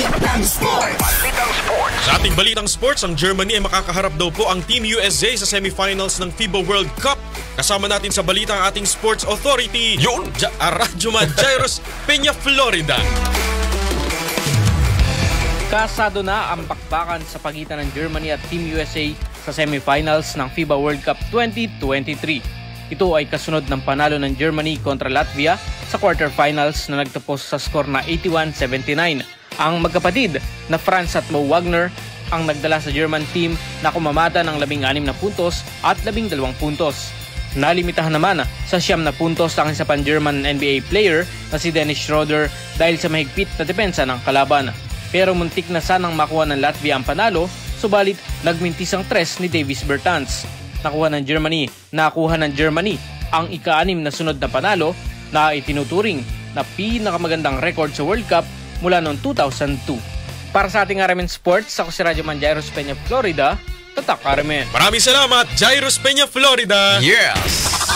Balitang Sports! Sa ating Balitang Sports, ang Germany ay makakaharap daw po ang Team USA sa semifinals ng FIBA World Cup. Kasama natin sa balita ang ating Sports Authority, Radyoman Jairus Peña, Florida. Kasado na ang bakbakan sa pagitan ng Germany at Team USA sa semifinals ng FIBA World Cup 2023. Ito ay kasunod ng panalo ng Germany kontra Latvia sa quarterfinals na nagtapos sa score na 81-79. Ang magkapatid na Franz at Mo Wagner ang nagdala sa German team na kumamata ng 16 na puntos at 12 puntos. Nalimitahan naman sa 9 na puntos ang isa pang German NBA player na si Dennis Schroeder dahil sa mahigpit na depensa ng kalaban. Pero muntik na sanang makuha ng Latvia ang panalo, subalit nagmintis ang tres ni Davis Bertans. Nakuha ng Germany ang ika-6 na sunod na panalo na itinuturing na pinakamagandang record sa World Cup mula noong 2002. Para sa ating Aramen Sports, ako si Radyoman Jairus Peña, Florida. Tatak Aramen. Maraming salamat, Jairus Peña, Florida. Yes!